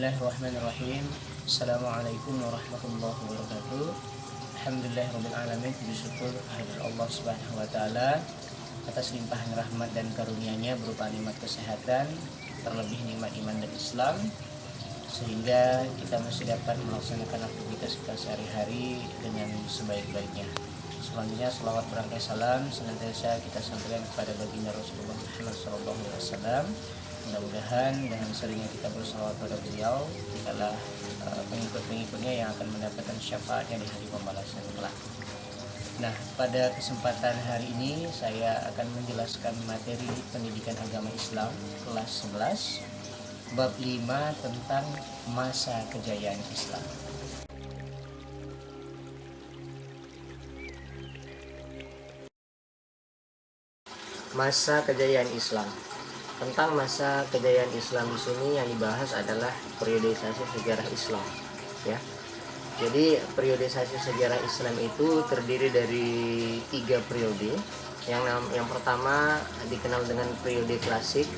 Bismillahirrahmanirrahim. Assalamualaikum warahmatullahi wabarakatuh. Alhamdulillahirrahmanirrahim. Bersyukur kehadirat Allah Subhanahu wa Ta'ala atas limpahan rahmat dan karunia-Nya berupa nikmat kesehatan, terlebih nikmat iman dan Islam, sehingga kita masih dapat melaksanakan aktivitas kita sehari-hari dengan sebaik-baiknya. Selanjutnya salawat berangkai salam senantiasa kita sampaikan kepada baginda Rasulullah Muhammad SAW. Mudah-mudahan dengan seringnya kita bersalawat pada beliau, adalah pengikut-pengikutnya yang akan mendapatkan syafaatnya di hari pembalasan kelak. Nah, pada kesempatan hari ini saya akan menjelaskan materi pendidikan agama Islam kelas 11 bab 5 tentang masa kejayaan Islam. Masa kejayaan Islam. Tentang masa kejayaan Islam di sini yang dibahas adalah periodisasi sejarah Islam, ya. Jadi periodisasi sejarah Islam itu terdiri dari 3 periode. Yang pertama dikenal dengan periode klasik,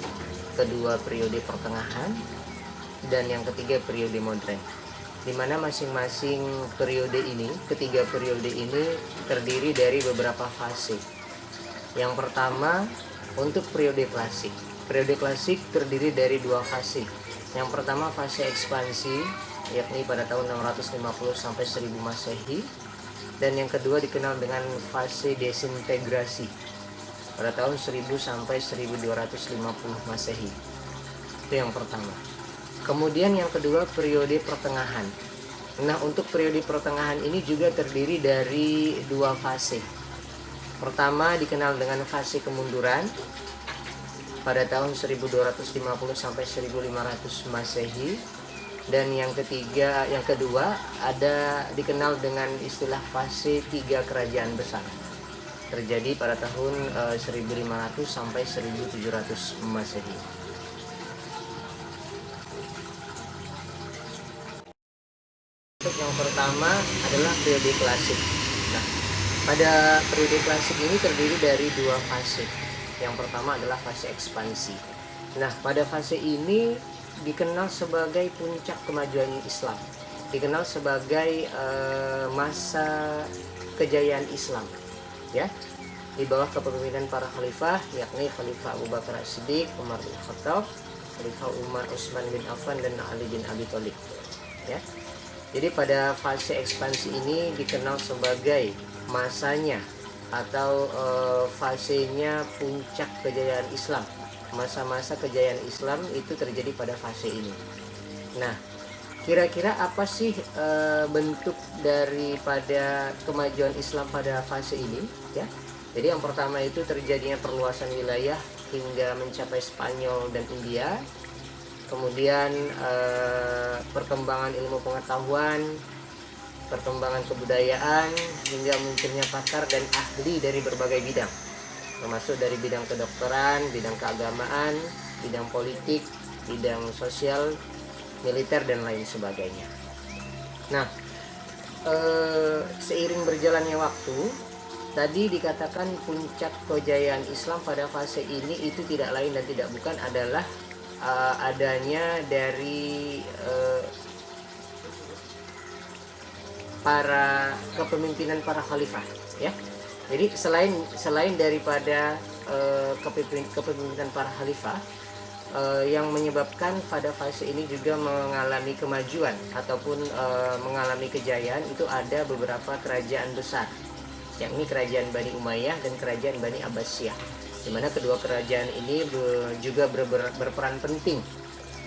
kedua periode pertengahan, dan yang ketiga periode modern. Di mana masing-masing periode ini, ketiga periode ini terdiri dari beberapa fase. Yang pertama untuk periode klasik. Periode klasik terdiri dari 2 fase. Yang pertama fase ekspansi, yakni pada tahun 650 sampai 1000 Masehi, dan yang kedua dikenal dengan fase desintegrasi pada tahun 1000 sampai 1250 Masehi. Itu yang pertama. Kemudian yang kedua periode pertengahan. Nah, untuk periode pertengahan ini juga terdiri dari 2 fase. Pertama dikenal dengan fase kemunduran pada tahun 1250 sampai 1500 Masehi, dan yang kedua ada dikenal dengan istilah fase 3 kerajaan besar, terjadi pada tahun 1500 sampai 1700 Masehi. Untuk yang pertama adalah periode klasik. Nah, pada periode klasik ini terdiri dari 2 fase. Yang pertama adalah fase ekspansi. Nah, pada fase ini dikenal sebagai puncak kemajuan Islam, dikenal sebagai masa kejayaan Islam, ya, di bawah kepemimpinan para khalifah, yakni Khalifah Abu Bakar As-Siddiq, Umar bin Khattab, Khalifah Umar, Utsman bin Affan, dan Ali bin Abi Thalib, ya. Jadi pada fase ekspansi ini dikenal sebagai masanya atau fasenya puncak kejayaan Islam. Masa-masa kejayaan Islam itu terjadi pada fase ini. Nah, kira-kira apa sih bentuk daripada kemajuan Islam pada fase ini, ya? Jadi yang pertama itu terjadinya perluasan wilayah hingga mencapai Spanyol dan India. Kemudian perkembangan ilmu pengetahuan, perkembangan kebudayaan, hingga munculnya pakar dan ahli dari berbagai bidang, termasuk dari bidang kedokteran, bidang keagamaan, bidang politik, bidang sosial, militer, dan lain sebagainya. Nah, seiring berjalannya waktu, tadi dikatakan puncak kejayaan Islam pada fase ini itu tidak lain dan tidak bukan adalah adanya dari para kepemimpinan para khalifah, ya. Jadi selain daripada kepemimpinan para khalifah, yang menyebabkan pada fase ini juga mengalami kemajuan ataupun mengalami kejayaan, itu ada beberapa kerajaan besar, yakni kerajaan Bani Umayyah dan kerajaan Bani Abbasiyah, di mana kedua kerajaan ini juga berperan penting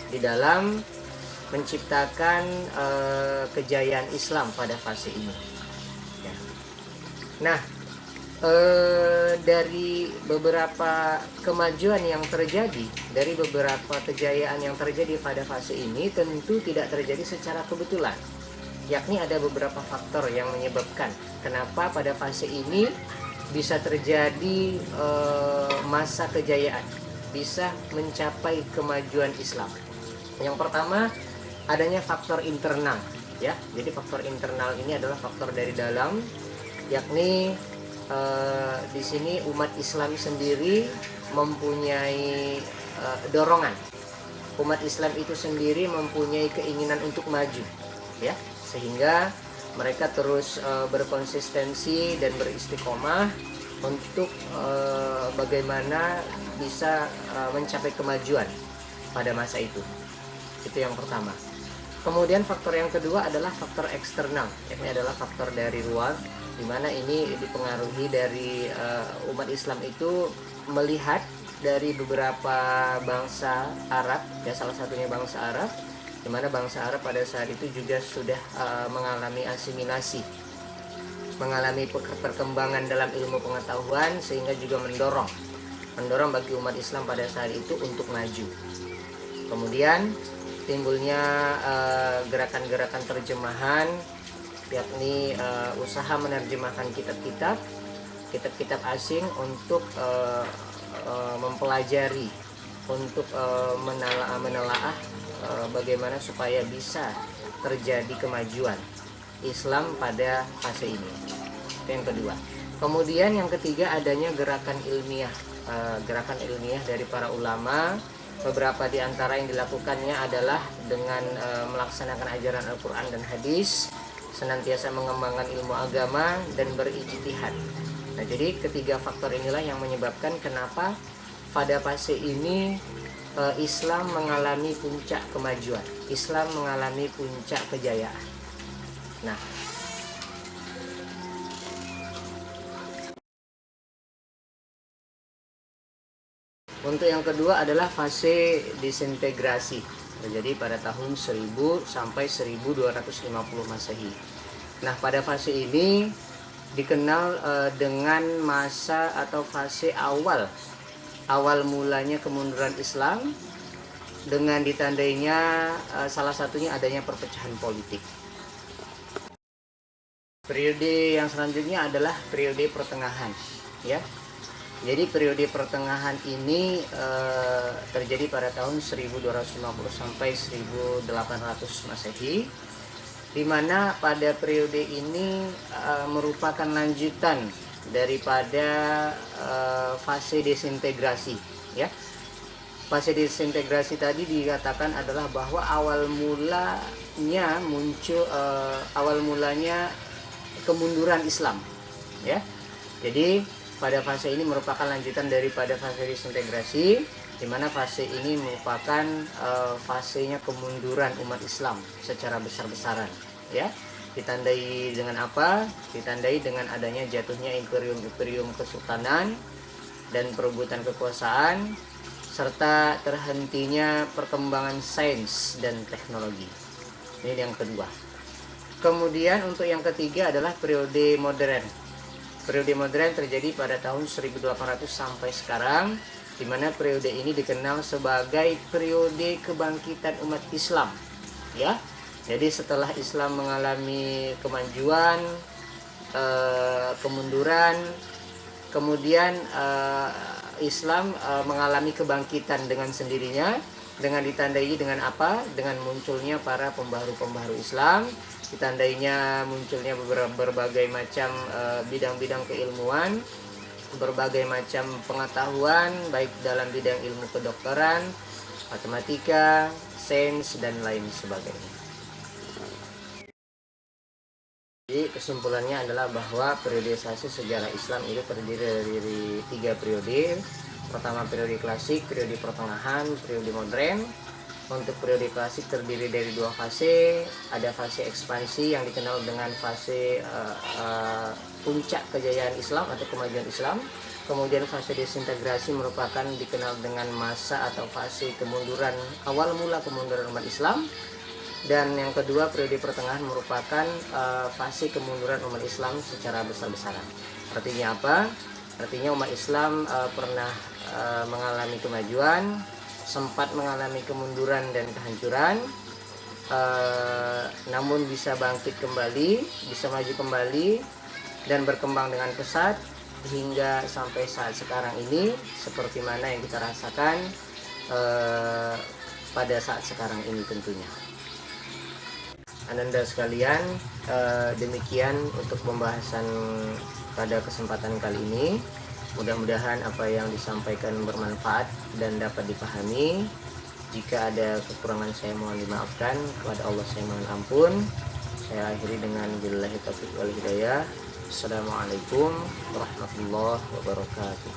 di dalam menciptakan kejayaan Islam pada fase ini, ya. Nah, dari beberapa kemajuan yang terjadi, dari beberapa kejayaan yang terjadi pada fase ini tentu tidak terjadi secara kebetulan, yakni ada beberapa faktor yang menyebabkan kenapa pada fase ini bisa terjadi masa kejayaan, bisa mencapai kemajuan Islam. Yang pertama adanya faktor internal, ya. Jadi faktor internal ini adalah faktor dari dalam, yakni di sini umat Islam sendiri mempunyai dorongan umat Islam itu sendiri mempunyai keinginan untuk maju, ya, sehingga mereka terus berkonsistensi dan beristiqomah untuk bagaimana bisa mencapai kemajuan pada masa itu. Itu yang pertama. Kemudian faktor yang kedua adalah faktor eksternal. Ini adalah faktor dari luar, di mana ini dipengaruhi dari umat Islam itu melihat dari beberapa bangsa Arab, ya, salah satunya bangsa Arab, di mana bangsa Arab pada saat itu juga sudah mengalami asimilasi, mengalami perkembangan dalam ilmu pengetahuan, sehingga juga mendorong bagi umat Islam pada saat itu untuk maju. Kemudian timbulnya gerakan-gerakan terjemahan, yakni usaha menerjemahkan kitab-kitab asing untuk mempelajari, untuk menelaah bagaimana supaya bisa terjadi kemajuan Islam pada fase ini. Itu yang kedua. Kemudian yang ketiga, adanya gerakan ilmiah dari para ulama. Beberapa di antara yang dilakukannya adalah dengan melaksanakan ajaran Al-Quran dan hadis, senantiasa mengembangkan ilmu agama dan berijtihad. Nah, jadi ketiga faktor inilah yang menyebabkan kenapa pada fase ini Islam mengalami puncak kemajuan, Islam mengalami puncak kejayaan. Nah, untuk yang kedua adalah fase disintegrasi, terjadi pada tahun 1000 sampai 1250 Masehi. Nah, pada fase ini dikenal dengan masa atau fase awal mulanya kemunduran Islam, dengan ditandainya salah satunya adanya perpecahan politik. Periode yang selanjutnya adalah periode pertengahan, ya. Jadi periode pertengahan ini terjadi pada tahun 1250 sampai 1800 Masehi, di mana pada periode ini merupakan lanjutan daripada fase desintegrasi, ya. Fase desintegrasi tadi dikatakan adalah bahwa awal mulanya kemunduran Islam, ya. Jadi pada fase ini merupakan lanjutan daripada fase disintegrasi, di mana fase ini merupakan fasenya kemunduran umat Islam secara besar-besaran, ya. Ditandai dengan apa? Ditandai dengan adanya jatuhnya imperium kesultanan dan perebutan kekuasaan, serta terhentinya perkembangan sains dan teknologi. Ini yang kedua. Kemudian untuk yang ketiga adalah periode modern. Periode modern terjadi pada tahun 1800 sampai sekarang, di mana periode ini dikenal sebagai periode kebangkitan umat Islam, ya. Jadi setelah Islam mengalami kemajuan, kemunduran, kemudian Islam mengalami kebangkitan dengan sendirinya, dengan ditandai dengan apa? Dengan munculnya para pembaharu-pembaharu Islam, ditandainya munculnya berbagai macam bidang-bidang keilmuan, berbagai macam pengetahuan, baik dalam bidang ilmu kedokteran, matematika, sains, dan lain sebagainya. Jadi kesimpulannya adalah bahwa periodisasi sejarah Islam itu terdiri dari 3 periode. Pertama periode klasik, periode pertengahan, periode modern. Untuk periode klasik terdiri dari 2 fase. Ada fase ekspansi yang dikenal dengan fase puncak kejayaan Islam atau kemajuan Islam. Kemudian fase desintegrasi merupakan dikenal dengan masa atau fase kemunduran, awal mula kemunduran umat Islam. Dan yang kedua, periode pertengahan merupakan fase kemunduran umat Islam secara besar-besaran. Artinya apa? Artinya umat Islam pernah mengalami kemajuan, sempat mengalami kemunduran dan kehancuran, namun bisa bangkit kembali, bisa maju kembali, dan berkembang dengan pesat hingga sampai saat sekarang ini, seperti mana yang kita rasakan pada saat sekarang ini tentunya. Ananda sekalian, demikian untuk pembahasan pada kesempatan kali ini. Mudah-mudahan apa yang disampaikan bermanfaat dan dapat dipahami. Jika ada kekurangan saya mohon dimaafkan, kepada Allah saya mohon ampun. Saya akhiri dengan billahi taufiq wal hidayah. Assalamualaikum warahmatullahi wabarakatuh.